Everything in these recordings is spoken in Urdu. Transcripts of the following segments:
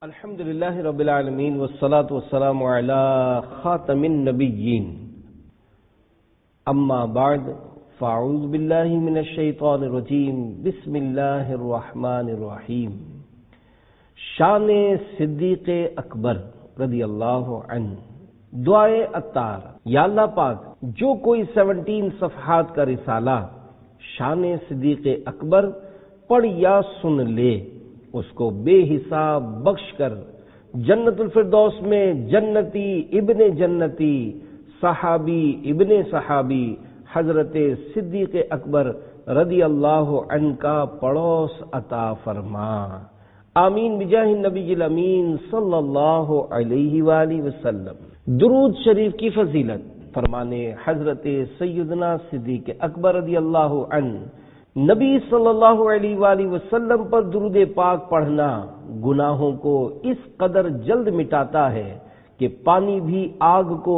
الحمد للہ رب العالمین والصلاة والسلام علی خاتم النبیین اما بعد فاعوذ باللہ من الشیطان الرجیم بسم اللہ الرحمن الرحیم۔ شان صدیق اکبر رضی اللہ عنہ، دعائے عطار۔ یا اللہ پاک، جو کوئی 17 صفحات کا رسالہ شان صدیق اکبر پڑھ یا سن لے، اس کو بے حساب بخش کر جنت الفردوس میں جنتی ابن جنتی صحابی ابن صحابی حضرت صدیق اکبر رضی اللہ عنہ کا پڑوس عطا فرما، آمین بجاہ النبی الامین صلی اللہ علیہ وآلہ وسلم۔ درود شریف کی فضیلت فرمانے حضرت سیدنا صدیق اکبر رضی اللہ عنہ، نبی صلی اللہ علیہ وآلہ وسلم پر درود پاک پڑھنا گناہوں کو اس قدر جلد مٹاتا ہے کہ پانی بھی آگ کو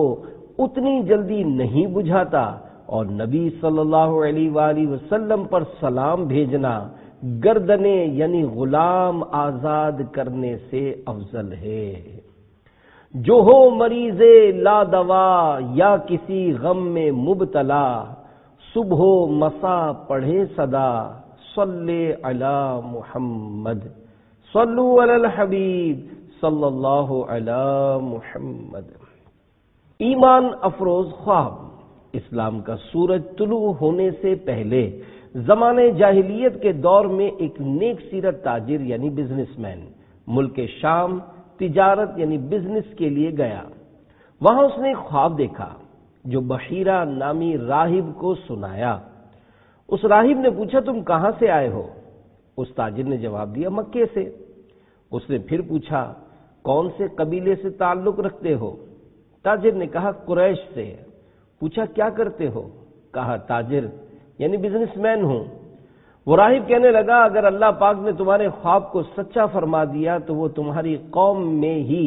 اتنی جلدی نہیں بجھاتا، اور نبی صلی اللہ علیہ وآلہ وسلم پر سلام بھیجنا گردنیں یعنی غلام آزاد کرنے سے افضل ہے۔ جو ہو مریض لا دوا یا کسی غم میں مبتلا، صبح و مسا پڑھے صدا صلی علی محمد، صلو علی الحبیب صلی اللہ علی محمد۔ ایمان افروز خواب۔ اسلام کا سورج طلوع ہونے سے پہلے زمانے جاہلیت کے دور میں ایک نیک سیرت تاجر یعنی بزنس مین ملک شام تجارت یعنی بزنس کے لیے گیا۔ وہاں اس نے ایک خواب دیکھا جو بحیرہ نامی راہب کو سنایا۔ اس راہب نے پوچھا، تم کہاں سے آئے ہو؟ اس تاجر نے جواب دیا، مکے سے۔ اس نے پھر پوچھا، کون سے قبیلے سے تعلق رکھتے ہو؟ تاجر نے کہا، قریش سے۔ پوچھا، کیا کرتے ہو؟ کہا، تاجر یعنی بزنس مین ہوں۔ وہ راہب کہنے لگا، اگر اللہ پاک نے تمہارے خواب کو سچا فرما دیا تو وہ تمہاری قوم میں ہی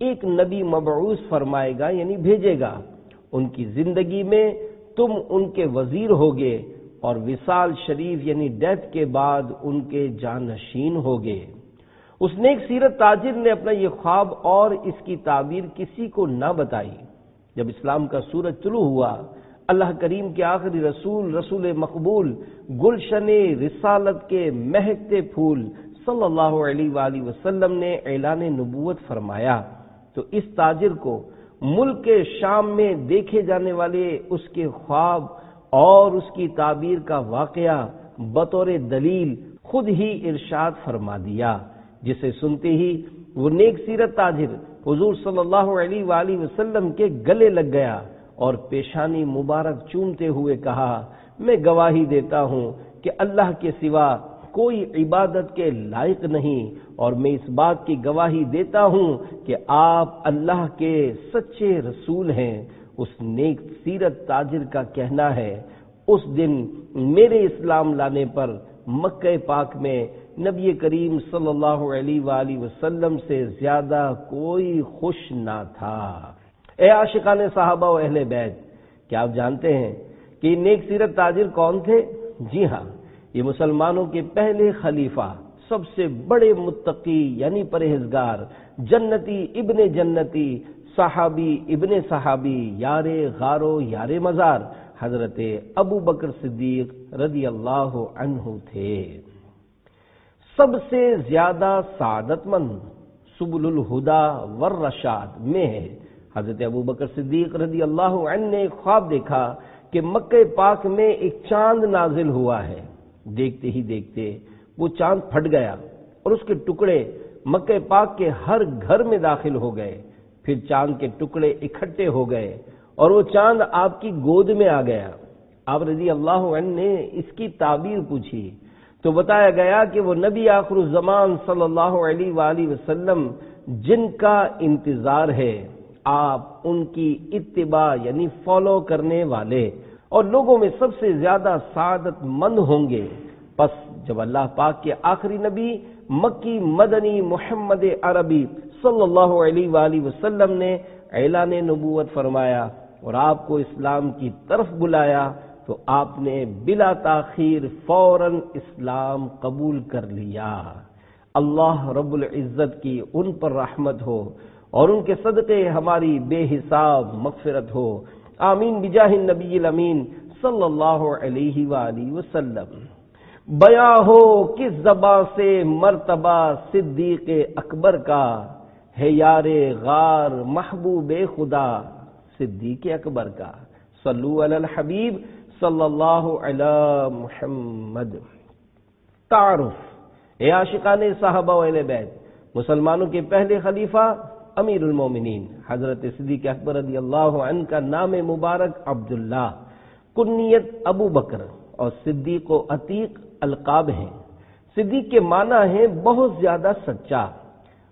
ایک نبی مبعوث فرمائے گا یعنی بھیجے گا، ان کی زندگی میں تم ان کے وزیر ہوگے اور وصال شریف یعنی ڈیتھ کے بعد ان کے جانشین ہوگے۔ اس نیک سیرت تاجر نے اپنا یہ خواب اور اس کی تعبیر کسی کو نہ بتائی۔ جب اسلام کا سورج طلوع ہوا، اللہ کریم کے آخری رسول مقبول گلشن رسالت کے مہکتے پھول صلی اللہ علیہ وآلہ وسلم نے اعلان نبوت فرمایا تو اس تاجر کو ملک شام میں دیکھے جانے والے اس کے خواب اور اس کی تعبیر کا واقعہ بطور دلیل خود ہی ارشاد فرما دیا، جسے سنتے ہی وہ نیک سیرت تاجر حضور صلی اللہ علیہ وآلہ وسلم کے گلے لگ گیا اور پیشانی مبارک چومتے ہوئے کہا، میں گواہی دیتا ہوں کہ اللہ کے سوا کوئی عبادت کے لائق نہیں، اور میں اس بات کی گواہی دیتا ہوں کہ آپ اللہ کے سچے رسول ہیں۔ اس نیک سیرت تاجر کا کہنا ہے، اس دن میرے اسلام لانے پر مکہ پاک میں نبی کریم صلی اللہ علیہ وآلہ وسلم سے زیادہ کوئی خوش نہ تھا۔ اے عاشقان صحابہ و اہل بیت، کیا آپ جانتے ہیں کہ یہ نیک سیرت تاجر کون تھے؟ جی ہاں، یہ مسلمانوں کے پہلے خلیفہ، سب سے بڑے متقی یعنی پرہیزگار، جنتی ابن جنتی صحابی ابن صحابی، یار غارو یار مزار حضرت ابو بکر صدیق رضی اللہ عنہ تھے۔ سب سے زیادہ سعادت مند سبل الہدا والرشاد میں ہے۔ حضرت ابو بکر صدیق رضی اللہ عنہ نے ایک خواب دیکھا کہ مکہ پاک میں ایک چاند نازل ہوا ہے۔ دیکھتے ہی دیکھتے وہ چاند پھٹ گیا اور اس کے ٹکڑے مکہ پاک کے ہر گھر میں داخل ہو گئے۔ پھر چاند کے ٹکڑے اکٹھے ہو گئے اور وہ چاند آپ کی گود میں آ گیا۔ آپ رضی اللہ عنہ نے اس کی تعبیر پوچھی تو بتایا گیا کہ وہ نبی آخر الزمان صلی اللہ علیہ وآلہ وسلم جن کا انتظار ہے، آپ ان کی اتباع یعنی فالو کرنے والے اور لوگوں میں سب سے زیادہ سعادت مند ہوں گے۔ پس جب اللہ پاک کے آخری نبی مکی مدنی محمد عربی صلی اللہ علیہ وآلہ وسلم نے اعلان نبوت فرمایا اور آپ کو اسلام کی طرف بلایا تو آپ نے بلا تاخیر فوراً اسلام قبول کر لیا۔ اللہ رب العزت کی ان پر رحمت ہو اور ان کے صدقے ہماری بے حساب مغفرت ہو، آمین بجاہ النبی الامین صلی اللہ علیہ وآلہ وسلم۔ بیاں ہو کس زباں سے مرتبہ صدیق اکبر کا، ہے یار غار محبوب خدا صدیق اکبر کا، صلو علی الحبیب صلی اللہ علی محمد۔ تعارف، اے عاشقان صحابہ و اہل بیت، مسلمانوں کے پہلے خلیفہ امیر المومنین حضرت صدیق اکبر رضی اللہ عنہ کا نام مبارک عبداللہ، کنیت ابو بکر، اور صدیق و عتیق القاب ہیں۔ صدیق کے معنی ہیں بہت زیادہ سچا۔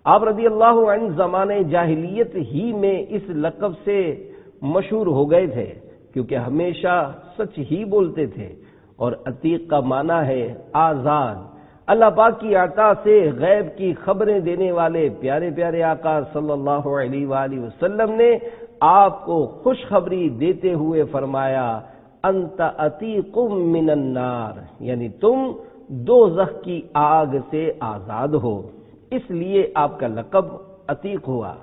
آپ رضی اللہ عنہ زمانہ جاہلیت ہی میں اس لقب سے مشہور ہو گئے تھے کیونکہ ہمیشہ سچ ہی بولتے تھے، اور عتیق کا معنی ہے آزاد۔ اللہ پاک کی عطا سے غیب کی خبریں دینے والے پیارے پیارے آقا صلی اللہ علیہ وآلہ وسلم نے آپ کو خوشخبری دیتے ہوئے فرمایا انت عتیق من النار، یعنی تم دوزخ کی آگ سے آزاد ہو، اس لیے آپ کا لقب عتیق ہوا۔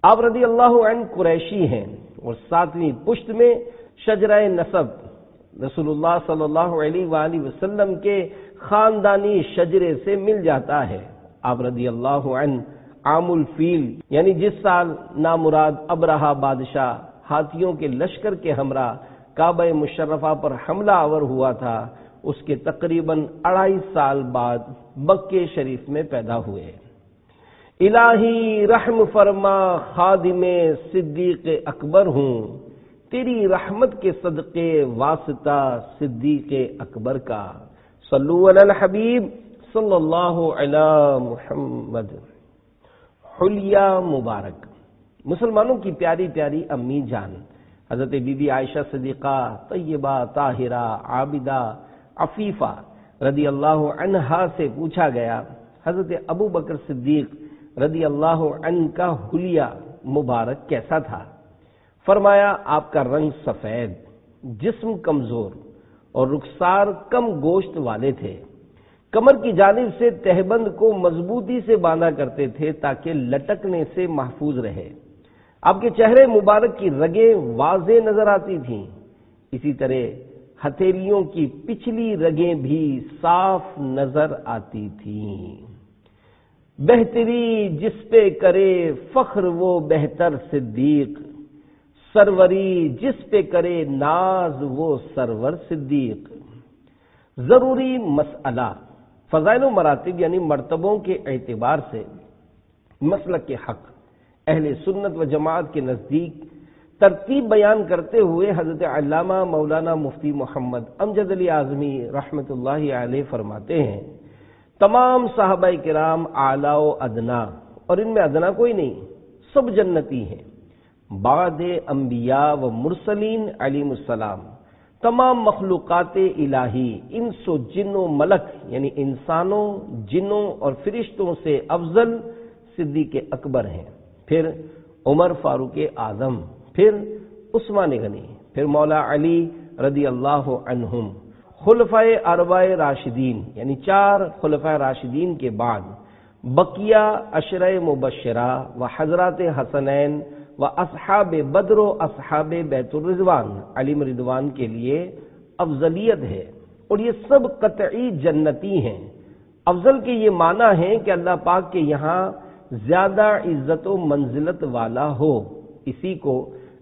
آپ رضی اللہ عنہ قریشی ہیں اور 7ویں پشت میں شجرہ نسب رسول اللہ صلی اللہ علیہ وآلہ وسلم کے خاندانی شجرے سے مل جاتا ہے۔ آپ رضی اللہ عنہ عام الفیل، یعنی جس سال نامراد ابرہہ بادشاہ ہاتھیوں کے لشکر کے ہمراہ کعبہ مشرفہ پر حملہ آور ہوا تھا، اس کے تقریباً 2.5 سال بعد مکہ شریف میں پیدا ہوئے۔ الہی رحم فرما خادم صدیق اکبر ہوں، تیری رحمت کے صدقے واسطہ صدیق اکبر کا، صلو علی الحبیب صلی اللہ علی محمد۔ حلیہ مبارک، مسلمانوں کی پیاری پیاری امی جان حضرت بی بی عائشہ صدیقہ طیبہ طاہرہ عابدہ عفیفہ رضی اللہ عنہا سے پوچھا گیا حضرت ابو بکر صدیق رضی اللہ عنہ کا حلیہ مبارک کیسا تھا؟ فرمایا آپ کا رنگ سفید، جسم کمزور اور رخسار کم گوشت والے تھے، کمر کی جانب سے تہبند کو مضبوطی سے باندھا کرتے تھے تاکہ لٹکنے سے محفوظ رہے۔ آپ کے چہرے مبارک کی رگیں واضح نظر آتی تھیں، اسی طرح ہتھیلیوں کی پچھلی رگیں بھی صاف نظر آتی تھیں۔ بہتری جس پہ کرے فخر وہ بہتر صدیق، سروری جس پہ کرے ناز وہ سرور صدیق۔ ضروری مسئلہ، فضائل و مراتب یعنی مرتبوں کے اعتبار سے مسلک کے حق اہل سنت و جماعت کے نزدیک ترتیب بیان کرتے ہوئے حضرت علامہ مولانا مفتی محمد امجد علی اعظمی رحمۃ اللہ علیہ فرماتے ہیں تمام صحابہ کرام اعلیٰ و ادنا، اور ان میں ادنا کوئی نہیں، سب جنتی ہیں، بعد انبیاء و مرسلین علیہم السلام، تمام مخلوقات الہی انس و جن و ملک یعنی انسانوں، جنوں اور فرشتوں سے افضل صدیق اکبر ہیں، پھر عمر فاروق اعظم، پھر عثمان غنی، پھر مولا علی رضی اللہ عنہم، خلفائے اربعہ راشدین یعنی 4 خلفائے راشدین کے بعد بقیہ عشرہ مبشرہ و حضرات حسنین و اصحاب بدر و اصحاب بیت الرضوان علیم رضوان کے لیے افضلیت ہے، اور یہ سب قطعی جنتی ہیں۔ افضل کے یہ معنی ہے کہ اللہ پاک کے یہاں زیادہ عزت و منزلت والا ہو، اسی کو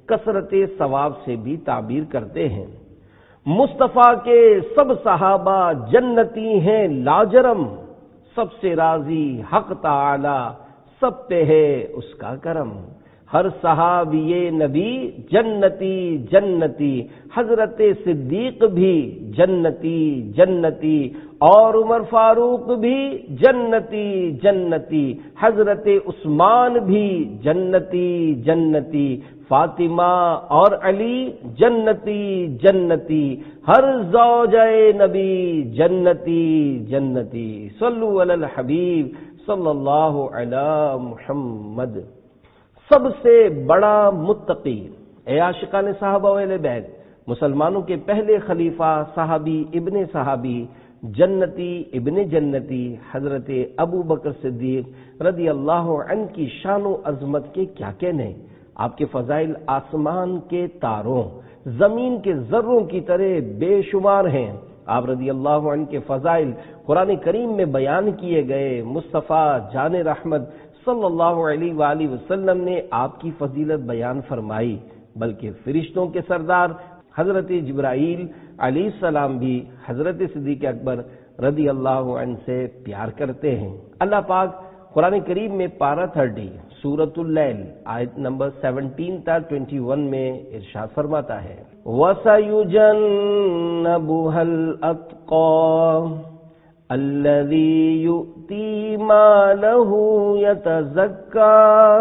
کثرت ثواب سے بھی تعبیر کرتے ہیں۔ مصطفیٰ کے سب صحابہ جنتی ہیں لاجرم، سب سے راضی حق تعالی، سب پہ ہے اس کا کرم۔ ہر صحابی نبی جنتی جنتی، حضرت صدیق بھی جنتی جنتی، اور عمر فاروق بھی جنتی جنتی، حضرت عثمان بھی جنتی جنتی، فاطمہ اور علی جنتی جنتی، ہر زوجہ نبی جنتی جنتی، صلو علی الحبیب صلی اللہ علی محمد۔ سب سے بڑا متقی، اے عاشقان صحابہ و اہل بیت، مسلمانوں کے پہلے خلیفہ، صحابی ابن صحابی، جنتی ابن جنتی حضرت ابو بکر صدیق رضی اللہ عنہ کی شان و عظمت کے کیا کہنے، آپ کے فضائل آسمان کے تاروں زمین کے ذروں کی طرح بے شمار ہیں۔ آپ رضی اللہ عنہ کے فضائل قرآن کریم میں بیان کیے گئے۔ مصطفیٰ جان رحمت صلی اللہ علیہ وآلہ وسلم نے آپ کی فضیلت بیان فرمائی، بلکہ فرشتوں کے سردار حضرت جبرائیل علیہ السلام بھی حضرت صدیق اکبر رضی اللہ عنہ سے پیار کرتے ہیں۔ اللہ پاک قرآن کریم میں پارہ 30 سورۃ اللیل آیت نمبر 17 تا 21 میں ارشاد فرماتا ہے، وَسَيُجَنَّبُهَا الْأَتْقَى الَّذِي يُؤْتِي مَالَهُ يَتَزَكَّى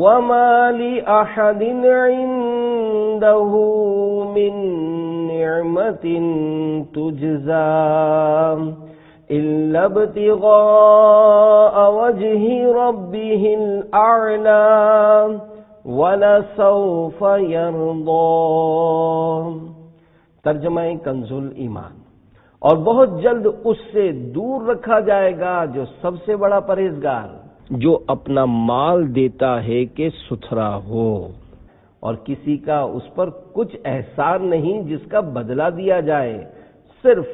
وَمَا لِأَحَدٍ عِندَهُ مِن نِّعْمَةٍ تُجْزَى إِلَّا ابْتِغَاءَ وَجْهِ رَبِّهِ الْأَعْلَى وَلَسَوْفَ يَرْضَى۔ ترجمہ کنز الایمان، اور بہت جلد اس سے دور رکھا جائے گا جو سب سے بڑا پرہیزگار، جو اپنا مال دیتا ہے کہ ستھرا ہو، اور کسی کا اس پر کچھ احسان نہیں جس کا بدلہ دیا جائے، صرف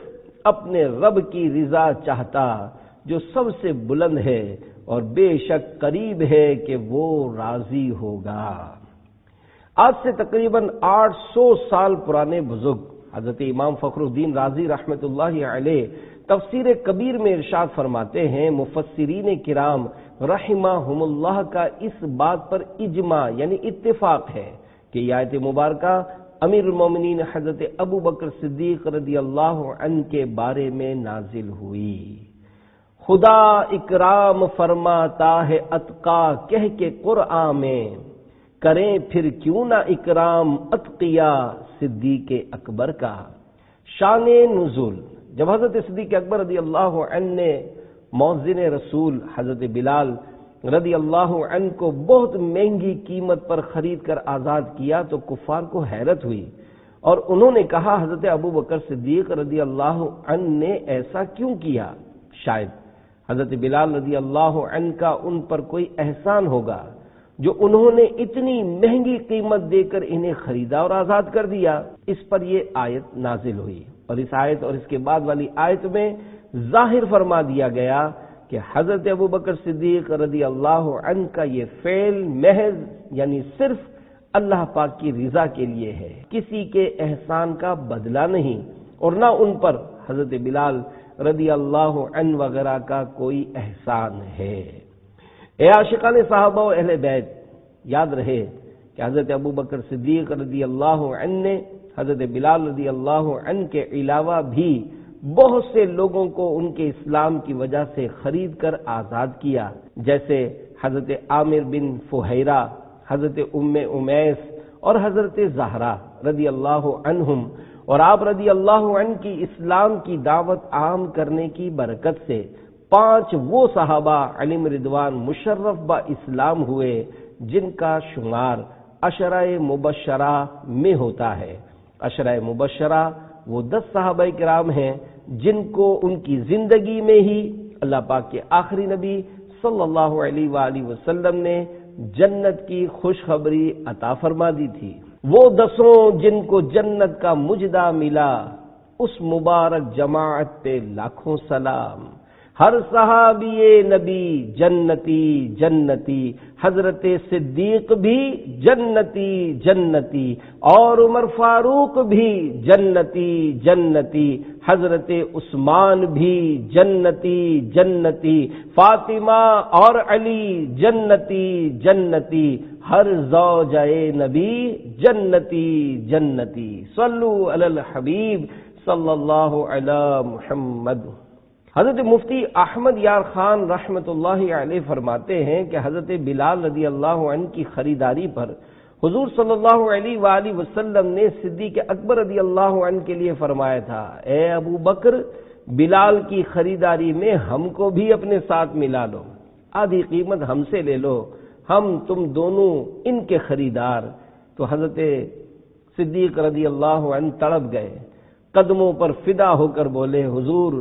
اپنے رب کی رضا چاہتا جو سب سے بلند ہے اور بے شک قریب ہے کہ وہ راضی ہوگا۔ آج سے تقریباً 800 سال پرانے بزرگ حضرت امام فخر الدین رازی رحمت اللہ علیہ تفسیر کبیر میں ارشاد فرماتے ہیں، مفسرین کرام رحمہم اللہ کا اس بات پر اجماع یعنی اتفاق ہے کہ یہ آیت مبارکہ امیر المومنین حضرت ابو بکر صدیق رضی اللہ عنہ کے بارے میں نازل ہوئی۔ خدا اکرام فرماتا ہے اتقا کہہ کے قرآن میں، کریں پھر کیوں نہ اکرام اتقیا صدیق اکبر کا۔ شان نزول، جب حضرت صدیق اکبر رضی اللہ عنہ نے مؤذن رسول حضرت بلال رضی اللہ عنہ کو بہت مہنگی قیمت پر خرید کر آزاد کیا تو کفار کو حیرت ہوئی، اور انہوں نے کہا حضرت ابو بکر صدیق رضی اللہ عنہ نے ایسا کیوں کیا؟ شاید حضرت بلال رضی اللہ عنہ کا ان پر کوئی احسان ہوگا جو انہوں نے اتنی مہنگی قیمت دے کر انہیں خریدا اور آزاد کر دیا۔ اس پر یہ آیت نازل ہوئی، اور اس آیت اور اس کے بعد والی آیت میں ظاہر فرما دیا گیا کہ حضرت ابو بکر صدیق رضی اللہ عنہ کا یہ فعل محض یعنی صرف اللہ پاک کی رضا کے لیے ہے، کسی کے احسان کا بدلہ نہیں، اور نہ ان پر حضرت بلال رضی اللہ عنہ وغیرہ کا کوئی احسان ہے۔ اے عاشقان صحابہ و اہل بیت، یاد رہے کہ حضرت ابو بکر صدیق رضی اللہ عنہ نے حضرت بلال رضی اللہ عنہ کے علاوہ بھی بہت سے لوگوں کو ان کے اسلام کی وجہ سے خرید کر آزاد کیا، جیسے حضرت عامر بن فہیرہ، حضرت ام امیس اور حضرت زہرا رضی اللہ عنہم، اور آپ رضی اللہ عنہ کی اسلام کی دعوت عام کرنے کی برکت سے 5 وہ صحابہ علیہم رضوان مشرف با اسلام ہوئے جن کا شمار عشرہ مبشرہ میں ہوتا ہے۔ عشرہ مبشرہ وہ 10 صحابہ کرام ہیں جن کو ان کی زندگی میں ہی اللہ پاک کے آخری نبی صلی اللہ علیہ وآلہ وسلم نے جنت کی خوشخبری عطا فرما دی تھی۔ وہ 10 جن کو جنت کا مجدہ ملا، اس مبارک جماعت پہ لاکھوں سلام۔ ہر صحابی نبی جنتی جنتی، حضرت صدیق بھی جنتی جنتی، اور عمر فاروق بھی جنتی جنتی، حضرت عثمان بھی جنتی جنتی، فاطمہ اور علی جنتی جنتی، ہر زوجہ نبی جنتی جنتی۔ صلو علی الحبیب صلی اللہ علی محمد۔ حضرت مفتی احمد یار خان رحمت اللہ علیہ فرماتے ہیں کہ حضرت بلال رضی اللہ عنہ کی خریداری پر حضور صلی اللہ علیہ وآلہ وسلم نے صدیق اکبر رضی اللہ عنہ کے لیے فرمایا تھا، اے ابو بکر، بلال کی خریداری میں ہم کو بھی اپنے ساتھ ملا لو، آدھی قیمت ہم سے لے لو، ہم تم دونوں ان کے خریدار۔ تو حضرت صدیق رضی اللہ عنہ تڑپ گئے، قدموں پر فدا ہو کر بولے حضور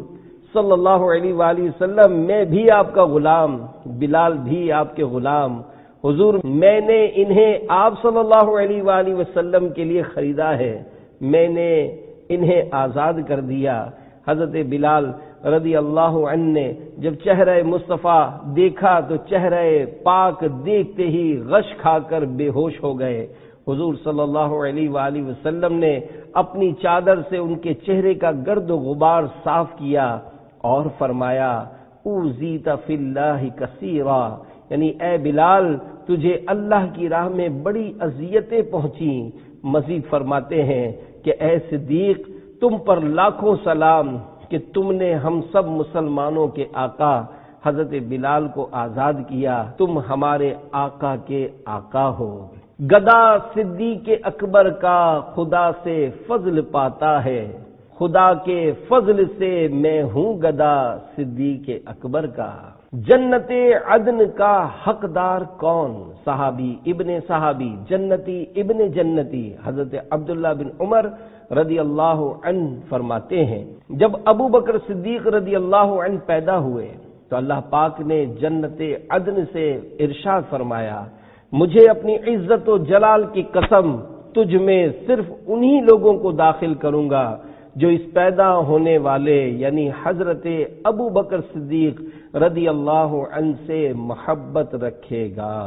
صلی اللہ علیہ وآلہ وسلم میں بھی آپ کا غلام، بلال بھی آپ کے غلام، حضور میں نے انہیں آپ صلی اللہ علیہ وآلہ وسلم کے لیے خریدا ہے، میں نے انہیں آزاد کر دیا۔ حضرت بلال رضی اللہ عنہ نے جب چہرہ مصطفیٰ دیکھا تو چہرہ پاک دیکھتے ہی غش کھا کر بے ہوش ہو گئے۔ حضور صلی اللہ علیہ وآلہ وسلم نے اپنی چادر سے ان کے چہرے کا گرد و غبار صاف کیا اور فرمایا اوذیت فی اللہ کثیرا، یعنی اے بلال تجھے اللہ کی راہ میں بڑی اذیتیں پہنچی۔ مزید فرماتے ہیں کہ اے صدیق تم پر لاکھوں سلام کہ تم نے ہم سب مسلمانوں کے آقا حضرت بلال کو آزاد کیا، تم ہمارے آقا کے آقا ہو۔ گدا صدیق اکبر کا خدا سے فضل پاتا ہے، خدا کے فضل سے میں ہوں گدا صدیق اکبر کا۔ جنت عدن کا حقدار کون؟ صحابی ابن صحابی، جنتی ابن جنتی۔ حضرت عبداللہ بن عمر رضی اللہ عنہ فرماتے ہیں جب ابو بکر صدیق رضی اللہ عنہ پیدا ہوئے تو اللہ پاک نے جنت عدن سے ارشاد فرمایا مجھے اپنی عزت و جلال کی قسم تجھ میں صرف انہی لوگوں کو داخل کروں گا جو اس پیدا ہونے والے یعنی حضرت ابو بکر صدیق رضی اللہ عنہ سے محبت رکھے گا۔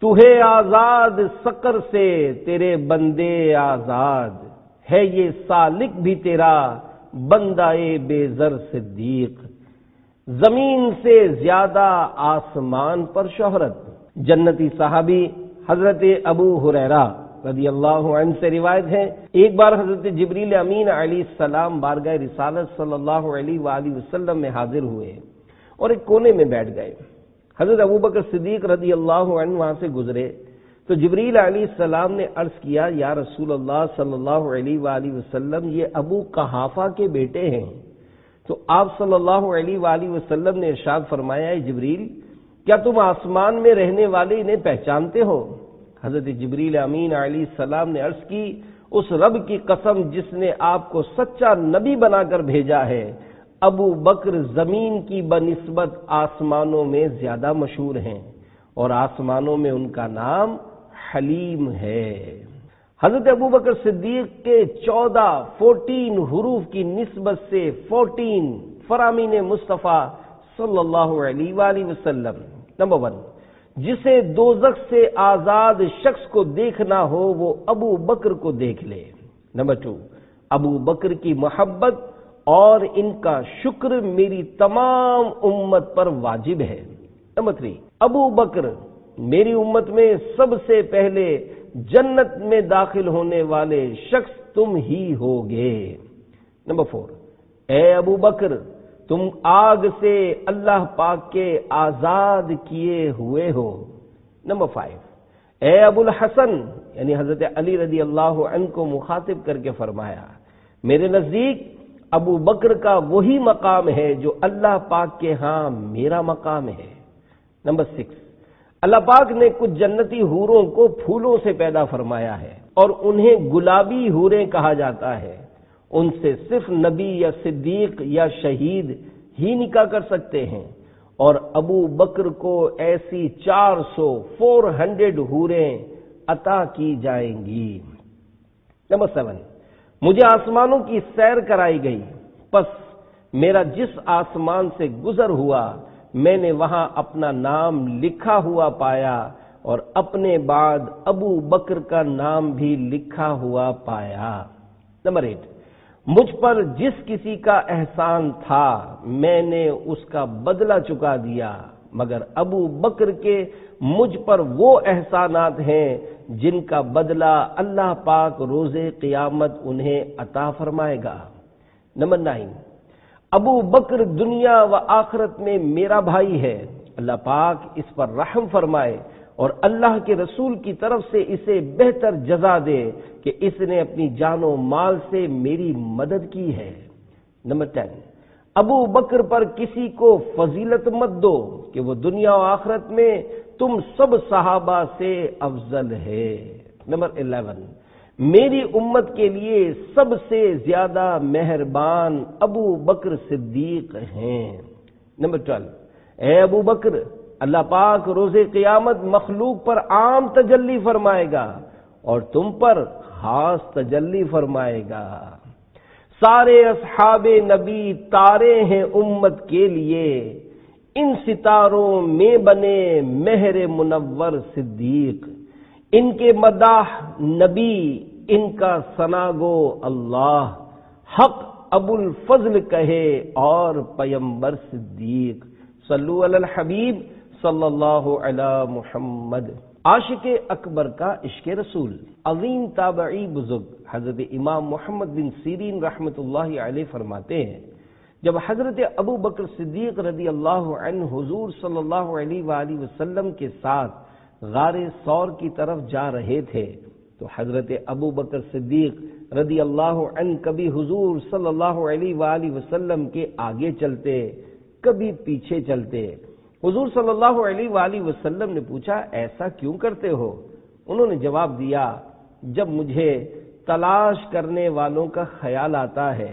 تو ہے آزاد سقر سے تیرے بندے آزاد، ہے یہ سالک بھی تیرا بندہ بے زر صدیق، زمین سے زیادہ آسمان پر شہرت۔ جنتی صحابی حضرت ابو ہریرہ رضی اللہ عنہ سے روایت ہے ایک بار حضرت جبریل امین علیہ السلام بارگاہ رسالت صلی اللہ علیہ وآلہ وسلم میں حاضر ہوئے اور ایک کونے میں بیٹھ گئے۔ حضرت ابو بکر صدیق رضی اللہ عنہ وہاں سے گزرے تو جبریل علیہ السلام نے عرض کیا یا رسول اللہ صلی اللہ علیہ وآلہ وسلم یہ ابو قحافہ کے بیٹے ہیں۔ تو آپ صلی اللہ علیہ وآلہ وسلم نے ارشاد فرمایا اے جبریل کیا تم آسمان میں رہنے والے انہیں پہچانتے ہو؟ حضرت جبریل امین علیہ السلام نے عرض کی اس رب کی قسم جس نے آپ کو سچا نبی بنا کر بھیجا ہے، ابو بکر زمین کی بنسبت آسمانوں میں زیادہ مشہور ہیں اور آسمانوں میں ان کا نام حلیم ہے۔ حضرت ابو بکر صدیق کے 14 حروف کی نسبت سے 14 فرامین مصطفیٰ صلی اللہ علیہ وآلہ وسلم۔ نمبر 1 جسے دوزخ سے آزاد شخص کو دیکھنا ہو وہ ابو بکر کو دیکھ لے۔ نمبر 2 ابو بکر کی محبت اور ان کا شکر میری تمام امت پر واجب ہے۔ نمبر 3 ابو بکر میری امت میں سب سے پہلے جنت میں داخل ہونے والے شخص تم ہی ہوگے۔ نمبر 4 اے ابو بکر تم آگ سے اللہ پاک کے آزاد کیے ہوئے ہو۔ نمبر 5 اے ابو الحسن یعنی حضرت علی رضی اللہ عنہ کو مخاطب کر کے فرمایا میرے نزدیک ابو بکر کا وہی مقام ہے جو اللہ پاک کے ہاں میرا مقام ہے۔ نمبر 6 اللہ پاک نے کچھ جنتی حوروں کو پھولوں سے پیدا فرمایا ہے اور انہیں گلابی حوریں کہا جاتا ہے، ان سے صرف نبی یا صدیق یا شہید ہی نکاح کر سکتے ہیں اور ابو بکر کو ایسی 400 حوریں عطا کی جائیں گی۔ نمبر 7 مجھے آسمانوں کی سیر کرائی گئی، پس میرا جس آسمان سے گزر ہوا میں نے وہاں اپنا نام لکھا ہوا پایا اور اپنے بعد ابو بکر کا نام بھی لکھا ہوا پایا۔ نمبر 8 مجھ پر جس کسی کا احسان تھا میں نے اس کا بدلہ چکا دیا، مگر ابو بکر کے مجھ پر وہ احسانات ہیں جن کا بدلہ اللہ پاک روز قیامت انہیں عطا فرمائے گا۔ نمبر 9 ابو بکر دنیا و آخرت میں میرا بھائی ہے، اللہ پاک اس پر رحم فرمائے اور اللہ کے رسول کی طرف سے اسے بہتر جزا دے کہ اس نے اپنی جان و مال سے میری مدد کی ہے۔ نمبر 10 ابو بکر پر کسی کو فضیلت مت دو کہ وہ دنیا و آخرت میں تم سب صحابہ سے افضل ہے۔ نمبر 11 میری امت کے لیے سب سے زیادہ مہربان ابو بکر صدیق ہیں۔ نمبر 12، اے ابو بکر، اللہ پاک روز قیامت مخلوق پر عام تجلی فرمائے گا اور تم پر خاص تجلی فرمائے گا۔ سارے اصحاب نبی تارے ہیں امت کے لیے، ان ستاروں میں بنے مہر منور صدیق، ان کے مداح نبی، ان کا ثناگو اللہ، حق ابو الفضل کہے اور پیمبر صدیق۔ صلو علی الحبیب صلی اللہ علی محمد۔ عاشق اکبر کا عشق رسول، عظیم تابعی بزرگ حضرت امام محمد بن سیرین رحمۃ اللہ علیہ فرماتے ہیں، جب حضرت ابو بکر صدیق رضی اللہ عنہ حضور صلی اللہ علیہ وآلہ وسلم کے ساتھ غار ثور کی طرف جا رہے تھے تو حضرت ابو بکر صدیق رضی اللہ عنہ کبھی حضور صلی اللہ علیہ وآلہ وسلم کے آگے چلتے، کبھی پیچھے چلتے۔ حضور صلی اللہ علیہ وآلہ وسلم نے پوچھا، ایسا کیوں کرتے ہو؟ انہوں نے جواب دیا، جب مجھے تلاش کرنے والوں کا خیال آتا ہے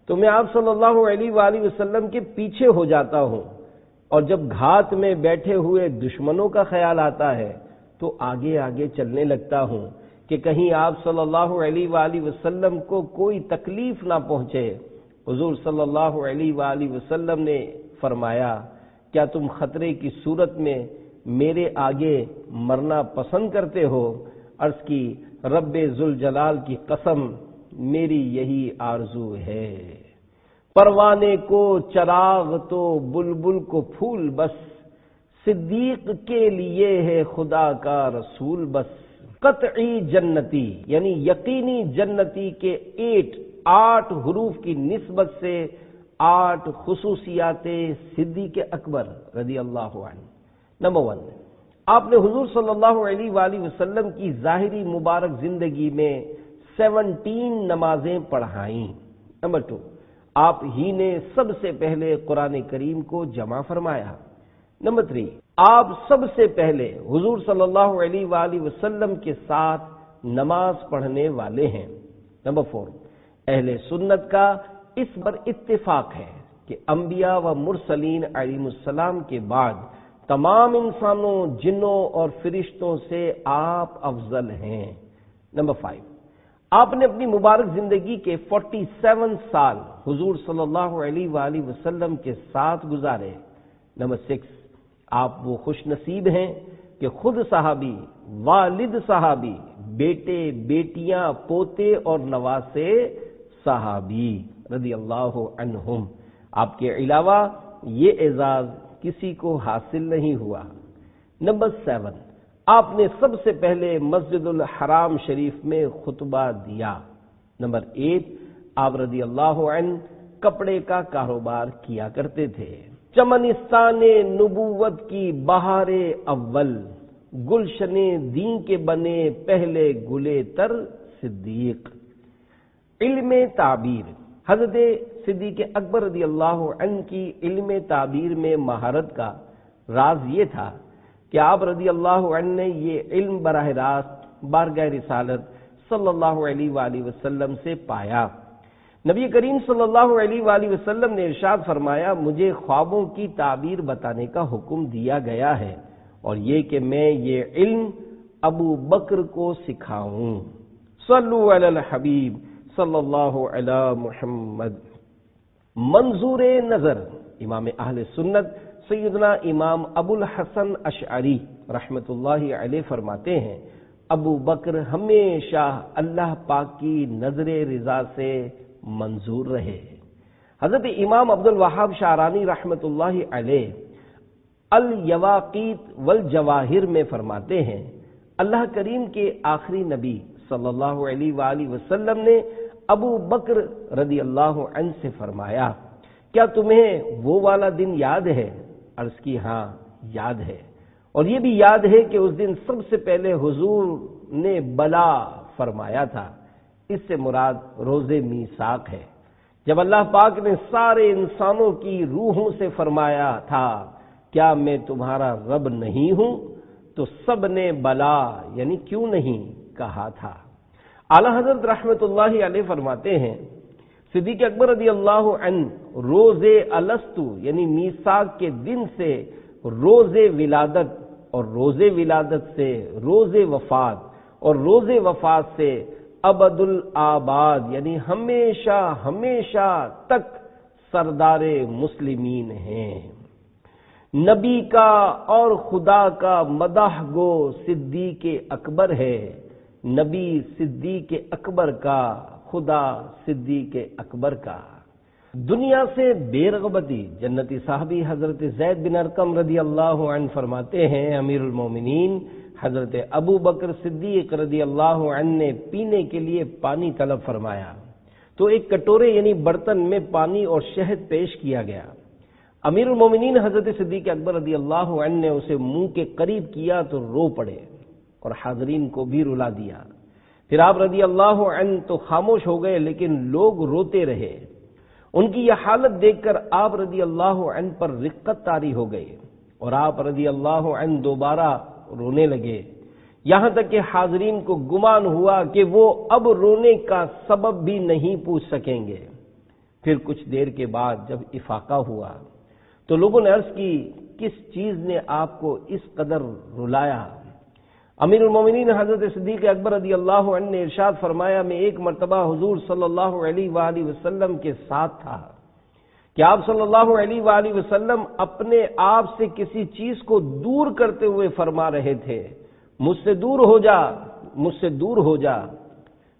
تو میں آپ صلی اللہ علیہ وآلہ وسلم کے پیچھے ہو جاتا ہوں، اور جب گھات میں بیٹھے ہوئے دشمنوں کا خیال آتا ہے تو آگے آگے چلنے لگتا ہوں کہ کہیں آپ صلی اللہ علیہ وآلہ وسلم کو کوئی تکلیف نہ پہنچے۔ حضور صلی اللہ علیہ وآلہ وسلم نے فرمایا، کیا تم خطرے کی صورت میں میرے آگے مرنا پسند کرتے ہو؟ عرض کی، رب ذوالجلال کی قسم، میری یہی آرزو ہے۔ پروانے کو چراغ تو بلبل کو پھول بس، صدیق کے لیے ہے خدا کا رسول بس۔ قطعی جنتی یعنی یقینی جنتی کے 8 حروف کی نسبت سے 8 خصوصیات صدیق اکبر رضی اللہ عنہ۔ نمبر 1، آپ نے حضور صلی اللہ علیہ وآلہ وسلم کی ظاہری مبارک زندگی میں 17 نمازیں پڑھائیں۔ نمبر 2، آپ ہی نے سب سے پہلے قرآن کریم کو جمع فرمایا۔ نمبر 3، آپ سب سے پہلے حضور صلی اللہ علیہ وآلہ وسلم کے ساتھ نماز پڑھنے والے ہیں۔ نمبر 4، اہل سنت کا اس پر اتفاق ہے کہ انبیاء و مرسلین علیہ السلام کے بعد تمام انسانوں، جنوں اور فرشتوں سے آپ افضل ہیں۔ نمبر 5، آپ نے اپنی مبارک زندگی کے 47 سال حضور صلی اللہ علیہ وآلہ وسلم کے ساتھ گزارے۔ نمبر 6، آپ وہ خوش نصیب ہیں کہ خود صحابی، والد صحابی، بیٹے، بیٹیاں، پوتے اور نواسے صحابی رضی اللہ عنہم۔ آپ کے علاوہ یہ اعزاز کسی کو حاصل نہیں ہوا۔ نمبر 7، آپ نے سب سے پہلے مسجد الحرام شریف میں خطبہ دیا۔ نمبر 8، آپ رضی اللہ عنہ کپڑے کا کاروبار کیا کرتے تھے۔ چمنستان نبوت کی بہار اول، گلشن دین کے بنے پہلے گلے تر صدیق۔ علم تعبیر، حضرت صدیق اکبر رضی اللہ عنہ کی علم تعبیر میں مہارت کا راز یہ تھا کہ آپ رضی اللہ عنہ نے یہ علم براہ راست بارگاہ رسالت صلی اللہ علیہ وآلہ وسلم سے پایا۔ نبی کریم صلی اللہ علیہ وآلہ وسلم نے ارشاد فرمایا، مجھے خوابوں کی تعبیر بتانے کا حکم دیا گیا ہے، اور یہ کہ میں یہ علم ابو بکر کو سکھاؤں۔ صلو علی الحبیب صلی اللہ علی محمد۔ منظور نظر، امام اہل سنت سیدنا امام ابو الحسن اشعری رحمۃ اللہ علیہ فرماتے ہیں، ابو بکر ہمیشہ اللہ پاک کی نظر رضا سے منظور رہے۔ حضرت امام عبد الوہاب شعرانی رحمۃ اللہ علیہ الیواقیت والجواہر میں فرماتے ہیں، اللہ کریم کے آخری نبی صلی اللہ علیہ وآلہ وسلم نے ابو بکر رضی اللہ عنہ سے فرمایا، کیا تمہیں وہ والا دن یاد ہے؟ عرض کی، ہاں یاد ہے، اور یہ بھی یاد ہے کہ اس دن سب سے پہلے حضور نے بلا فرمایا تھا۔ اس سے مراد روز میثاق ہے، جب اللہ پاک نے سارے انسانوں کی روحوں سے فرمایا تھا، کیا میں تمہارا رب نہیں ہوں؟ تو سب نے بلا یعنی کیوں نہیں کہا تھا۔ اعلی حضرت رحمت اللہ علیہ فرماتے ہیں صدیق اکبر رضی اللہ عنہ روز الستو یعنی میثاق کے دن سے روز ولادت اور روز ولادت سے روز وفات اور روز وفات سے ابد الآباد یعنی ہمیشہ ہمیشہ تک سردار مسلمین ہیں۔ نبی کا اور خدا کا مدح گو صدیق اکبر ہے، نبی صدیق اکبر کا، خدا صدیق اکبر کا۔ دنیا سے بے رغبتی جنتی صحابی حضرت زید بن ارقم رضی اللہ عنہ فرماتے ہیں امیر المومنین حضرت ابو بکر صدیق رضی اللہ عنہ نے پینے کے لیے پانی طلب فرمایا تو ایک کٹورے یعنی برتن میں پانی اور شہد پیش کیا گیا۔ امیر المومنین حضرت صدیق اکبر رضی اللہ عنہ نے اسے منہ کے قریب کیا تو رو پڑے اور حاضرین کو بھی رلا دیا۔ پھر آپ رضی اللہ عنہ تو خاموش ہو گئے لیکن لوگ روتے رہے۔ ان کی یہ حالت دیکھ کر آپ رضی اللہ عنہ پر رقت طاری ہو گئی اور آپ رضی اللہ عنہ دوبارہ رونے لگے، یہاں تک کہ حاضرین کو گمان ہوا کہ وہ اب رونے کا سبب بھی نہیں پوچھ سکیں گے۔ پھر کچھ دیر کے بعد جب افاقہ ہوا تو لوگوں نے عرض کی کس چیز نے آپ کو اس قدر رلایا؟ امیر المومنین حضرت صدیق اکبر رضی اللہ عنہ نے ارشاد فرمایا میں ایک مرتبہ حضور صلی اللہ علیہ وآلہ وسلم کے ساتھ تھا کہ آپ صلی اللہ علیہ وآلہ وسلم اپنے آپ سے کسی چیز کو دور کرتے ہوئے فرما رہے تھے مجھ سے دور ہو جا، مجھ سے دور ہو جا،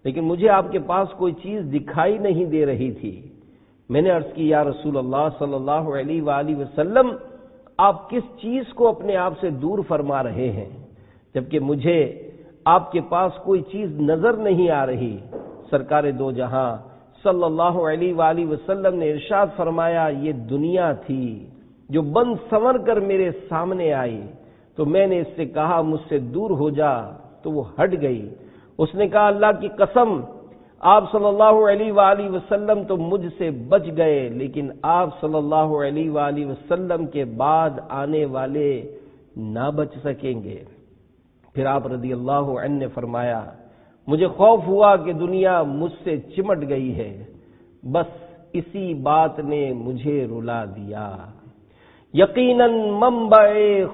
لیکن مجھے آپ کے پاس کوئی چیز دکھائی نہیں دے رہی تھی۔ میں نے عرض کی یا رسول اللہ صلی اللہ علیہ وآلہ وسلم آپ کس چیز کو اپنے آپ سے دور فرما رہے ہیں جبکہ مجھے آپ کے پاس کوئی چیز نظر نہیں آ رہی؟ سرکار دو جہاں صلی اللہ علیہ وآلہ وسلم نے ارشاد فرمایا یہ دنیا تھی جو بن سنور کر میرے سامنے آئی تو میں نے اس سے کہا مجھ سے دور ہو جا تو وہ ہٹ گئی۔ اس نے کہا اللہ کی قسم آپ صلی اللہ علیہ وآلہ وسلم تو مجھ سے بچ گئے لیکن آپ صلی اللہ علیہ وآلہ وسلم کے بعد آنے والے نہ بچ سکیں گے۔ پھر آپ رضی اللہ عنہ نے فرمایا مجھے خوف ہوا کہ دنیا مجھ سے چمٹ گئی ہے، بس اسی بات نے مجھے رلا دیا۔ یقیناً منبع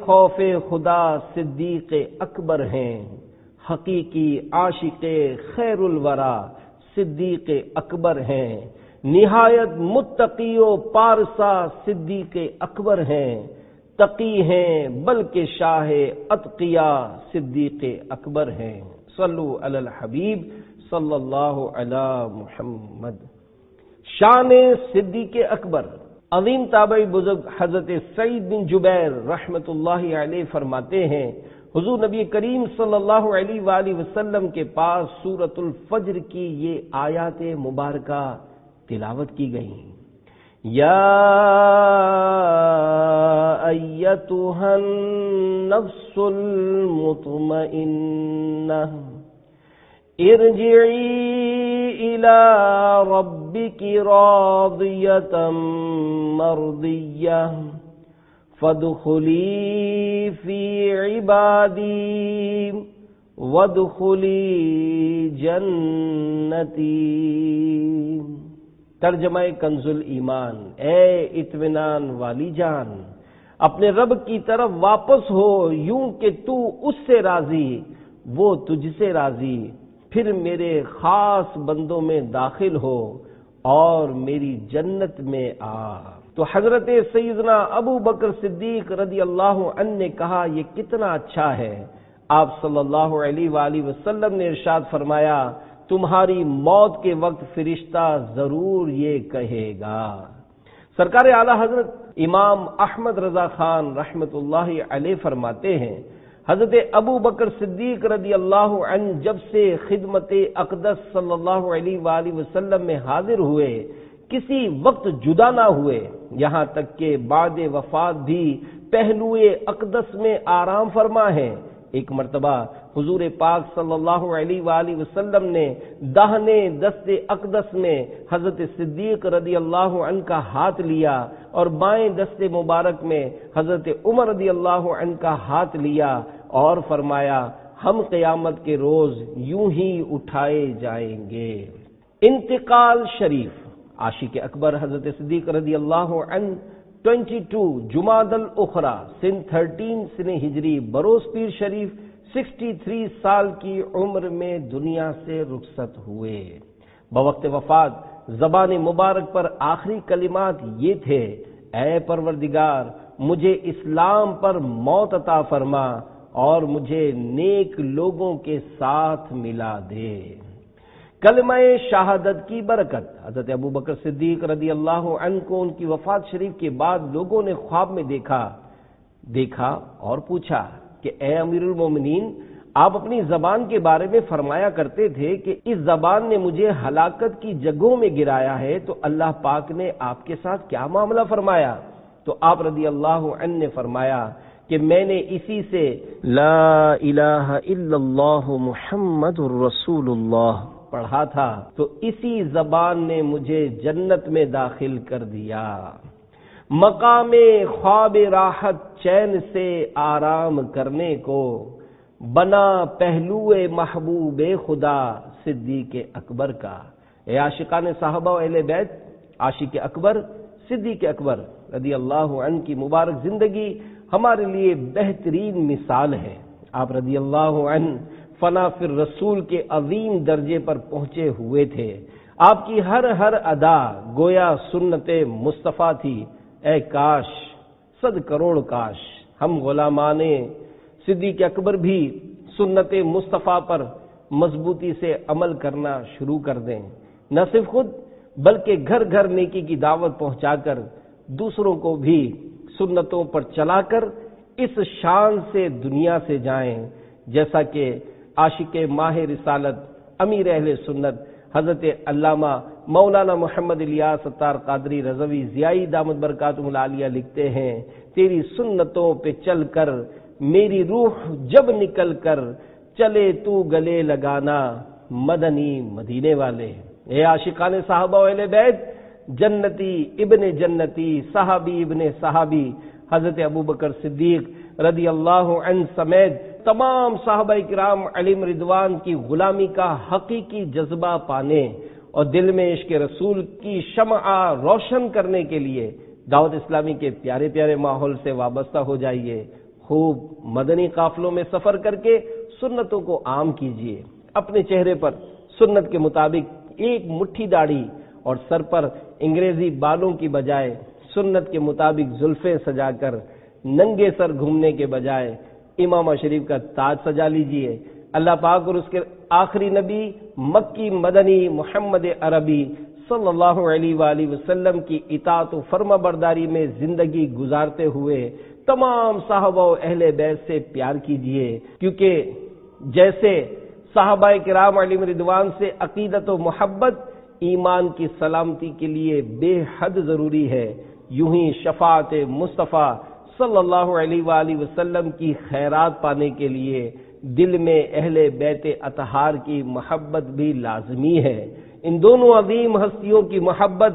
خوف خدا صدیق اکبر ہیں، حقیقی عاشق خیر الورا صدیق اکبر ہیں، نہایت متقی و پارسا صدیق اکبر ہیں، تقی ہیں بلکہ شاہ اتقیا صدیق اکبر ہیں۔ صلو علی الحبیب صلی اللہ علی محمد۔ شان صدیق اکبر عظیم تابعی بزرگ حضرت سعید بن جبیر رحمت اللہ علیہ فرماتے ہیں حضور نبی کریم صلی اللہ علیہ وآلہ وسلم کے پاس سورۃ الفجر کی یہ آیات مبارکہ تلاوت کی گئی۔ یا ایتھا النفس المطمئنہ ارجعی الی ربک راضیۃ مرضیہ فادخلی فی عبادی وادخلی جنتی۔ ترجمہ کنز ایمان، اے اطمینان والی جان اپنے رب کی طرف واپس ہو یوں کہ تو اس سے راضی وہ تجھ سے راضی، پھر میرے خاص بندوں میں داخل ہو اور میری جنت میں آ۔ تو حضرت سیدنا ابو بکر صدیق رضی اللہ عنہ نے کہا یہ کتنا اچھا ہے۔ آپ صلی اللہ علیہ وآلہ وسلم نے ارشاد فرمایا تمہاری موت کے وقت فرشتہ ضرور یہ کہے گا۔ سرکار اعلی حضرت امام احمد رضا خان رحمت اللہ علیہ فرماتے ہیں حضرت ابو بکر صدیق رضی اللہ عنہ جب سے خدمت اقدس صلی اللہ علیہ وآلہ وسلم میں حاضر ہوئے کسی وقت جدا نہ ہوئے، یہاں تک کہ بعد وفات بھی پہلو اقدس میں آرام فرما ہے۔ ایک مرتبہ حضور پاک صلی اللہ علیہ وآلہ وسلم نے داہنے دست اقدس میں حضرت صدیق رضی اللہ عنہ کا ہاتھ لیا اور بائیں دست مبارک میں حضرت عمر رضی اللہ عنہ کا ہاتھ لیا اور فرمایا ہم قیامت کے روز یوں ہی اٹھائے جائیں گے۔ انتقال شریف عاشق اکبر حضرت صدیق رضی اللہ عنہ 22 جمادی الاخری سن 13 سن ہجری بروز پیر شریف 63 سال کی عمر میں دنیا سے رخصت ہوئے۔ بوقت وفات زبان مبارک پر آخری کلمات یہ تھے: اے پروردگار، مجھے اسلام پر موت عطا فرما اور مجھے نیک لوگوں کے ساتھ ملا دے۔ کلمہ شہادت کی برکت حضرت ابوبکر صدیق رضی اللہ عنہ کو ان کی وفات شریف کے بعد لوگوں نے خواب میں دیکھا اور پوچھا کہ اے امیر المومنین، آپ اپنی زبان کے بارے میں فرمایا کرتے تھے کہ اس زبان نے مجھے ہلاکت کی جگہوں میں گرایا ہے، تو اللہ پاک نے آپ کے ساتھ کیا معاملہ فرمایا؟ تو آپ رضی اللہ عنہ نے فرمایا کہ میں نے اسی سے لا الہ الا اللہ محمد الرسول اللہ پڑھا تھا، تو اسی زبان نے مجھے جنت میں داخل کر دیا۔ مقام خواب راحت چین سے آرام کرنے کو بنا پہلو محبوب خدا صدیق اکبر کا۔ اے عاشقان صحابہ و اہل بیت، عاشق اکبر صدیق اکبر رضی اللہ عنہ کی مبارک زندگی ہمارے لیے بہترین مثال ہے۔ آپ رضی اللہ عنہ فنا فی الرسول کے عظیم درجے پر پہنچے ہوئے تھے۔ آپ کی ہر ادا گویا سنت مصطفیٰ تھی۔ اے کاش، 100 کروڑ کاش ہم غلامان صدیق اکبر بھی سنت مصطفیٰ پر مضبوطی سے عمل کرنا شروع کر دیں، نہ صرف خود بلکہ گھر گھر نیکی کی دعوت پہنچا کر دوسروں کو بھی سنتوں پر چلا کر اس شان سے دنیا سے جائیں جیسا کہ عاشق ماہ رسالت امیر اہل سنت حضرت علامہ مولانا محمد الیاس ستار قادری رضوی ضیائی دامت برکاتہم العالیہ لکھتے ہیں: تیری سنتوں پہ چل کر میری روح جب نکل کر چلے تو گلے لگانا مدنی مدینے والے۔ اے عاشقان صحابہ و اہل بیت، جنتی ابن جنتی، صحابی ابن صحابی حضرت ابوبکر صدیق رضی اللہ عنہ سمیت تمام صحابہ کرام علیہم رضوان کی غلامی کا حقیقی جذبہ پانے اور دل میں عشق رسول کی شمع روشن کرنے کے لیے دعوت اسلامی کے پیارے پیارے ماحول سے وابستہ ہو جائیے۔ خوب مدنی قافلوں میں سفر کر کے سنتوں کو عام کیجیے۔ اپنے چہرے پر سنت کے مطابق ایک مٹھی داڑھی اور سر پر انگریزی بالوں کی بجائے سنت کے مطابق زلفیں سجا کر ننگے سر گھومنے کے بجائے امامہ شریف کا تاج سجا لیجئے۔ اللہ پاک اور اس کے آخری نبی مکی مدنی محمد عربی صلی اللہ علیہ وآلہ وسلم کی اطاعت و فرما برداری میں زندگی گزارتے ہوئے تمام صحابہ و اہل بیت سے پیار کیجئے، کیونکہ جیسے صحابہ کرام علیہم رضوان سے عقیدت و محبت ایمان کی سلامتی کے لیے بے حد ضروری ہے، یوں ہی شفاعت مصطفیٰ صلی اللہ علیہ وآلہ وسلم کی خیرات پانے کے لیے دل میں اہل بیت اطہار کی محبت بھی لازمی ہے۔ ان دونوں عظیم ہستیوں کی محبت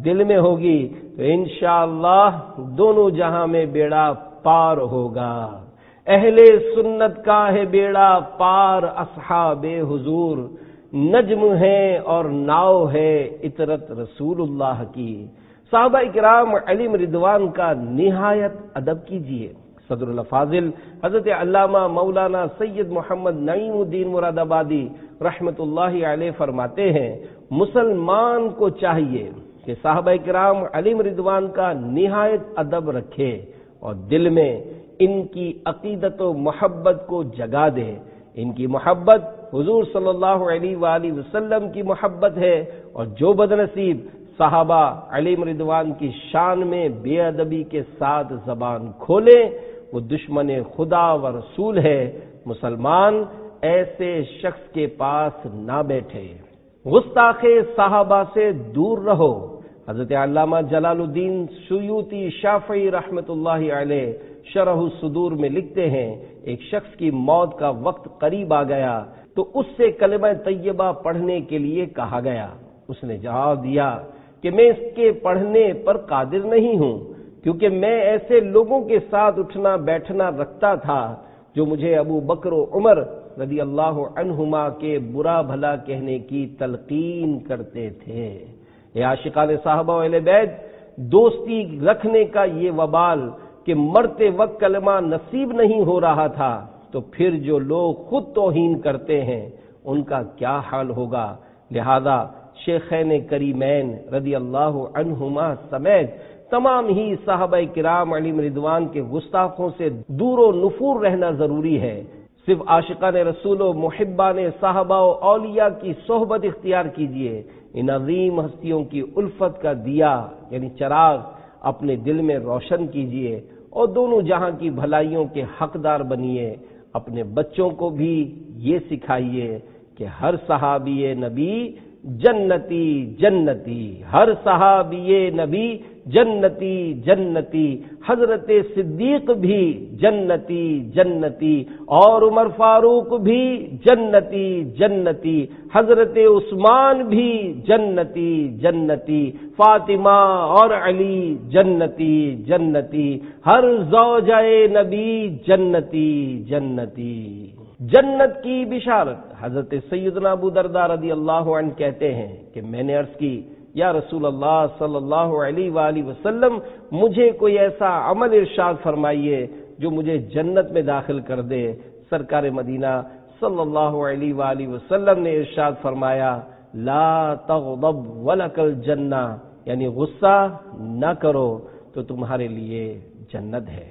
دل میں ہوگی تو انشاءاللہ دونوں جہاں میں بیڑا پار ہوگا۔ اہل سنت کا ہے بیڑا پار اصحاب حضور، نجم ہے اور ناؤ ہے اطرت رسول اللہ کی۔ صحابہ کرام علیہم رضوان کا نہایت ادب کیجیے۔ صدر الفاضل حضرت علامہ مولانا سید محمد نعیم الدین مراد آبادی رحمت اللہ علیہ فرماتے ہیں، مسلمان کو چاہیے کہ صحابہ کرام علیہم رضوان کا نہایت ادب رکھے اور دل میں ان کی عقیدت و محبت کو جگا دے۔ ان کی محبت حضور صلی اللہ علیہ وآلہ وسلم کی محبت ہے، اور جو بدنصیب صحابہ علیہم رضوان کی شان میں بے ادبی کے ساتھ زبان کھولے وہ دشمن خدا و رسول ہے۔ مسلمان ایسے شخص کے پاس نہ بیٹھے۔ گستاخ صحابہ سے دور رہو۔ حضرت علامہ جلال الدین سیوطی شافعی رحمت اللہ علیہ شرح الصدور میں لکھتے ہیں، ایک شخص کی موت کا وقت قریب آ گیا تو اس سے کلمہ طیبہ پڑھنے کے لیے کہا گیا۔ اس نے جواب دیا کہ میں اس کے پڑھنے پر قادر نہیں ہوں، کیونکہ میں ایسے لوگوں کے ساتھ اٹھنا بیٹھنا رکھتا تھا جو مجھے ابو بکر و عمر رضی اللہ عنہما کے برا بھلا کہنے کی تلقین کرتے تھے۔ اے عاشقان صحابہ و اہل بیت، دوستی رکھنے کا یہ وبال کہ مرتے وقت کلمہ نصیب نہیں ہو رہا تھا، تو پھر جو لوگ خود توہین کرتے ہیں ان کا کیا حال ہوگا۔ لہذا شیخین کریمین رضی اللہ عنہما سمیت تمام ہی صحابہ کرام علیہم رضوان کے گستاخوں سے دور و نفور رہنا ضروری ہے۔ صرف عاشقان رسول و محبان صحابہ و اولیاء کی صحبت اختیار کیجئے، ان عظیم ہستیوں کی الفت کا دیا یعنی چراغ اپنے دل میں روشن کیجئے اور دونوں جہاں کی بھلائیوں کے حقدار بنیے۔ اپنے بچوں کو بھی یہ سکھائیے کہ ہر صحابی نبی جنتی جنتی، ہر صحابی نبی جنتی جنتی، حضرت صدیق بھی جنتی جنتی، اور عمر فاروق بھی جنتی جنتی، حضرت عثمان بھی جنتی جنتی، فاطمہ اور علی جنتی جنتی، ہر زوجہ نبی جنتی جنتی۔ جنت کی بشارت۔ حضرت سیدنا ابو درداء رضی اللہ عنہ کہتے ہیں کہ میں نے عرض کی، یا رسول اللہ صلی اللہ علیہ وآلہ وسلم، مجھے کوئی ایسا عمل ارشاد فرمائیے جو مجھے جنت میں داخل کر دے۔ سرکار مدینہ صلی اللہ علیہ وآلہ وسلم نے ارشاد فرمایا، لا تغضب ولک الجنہ، یعنی غصہ نہ کرو تو تمہارے لیے جنت ہے۔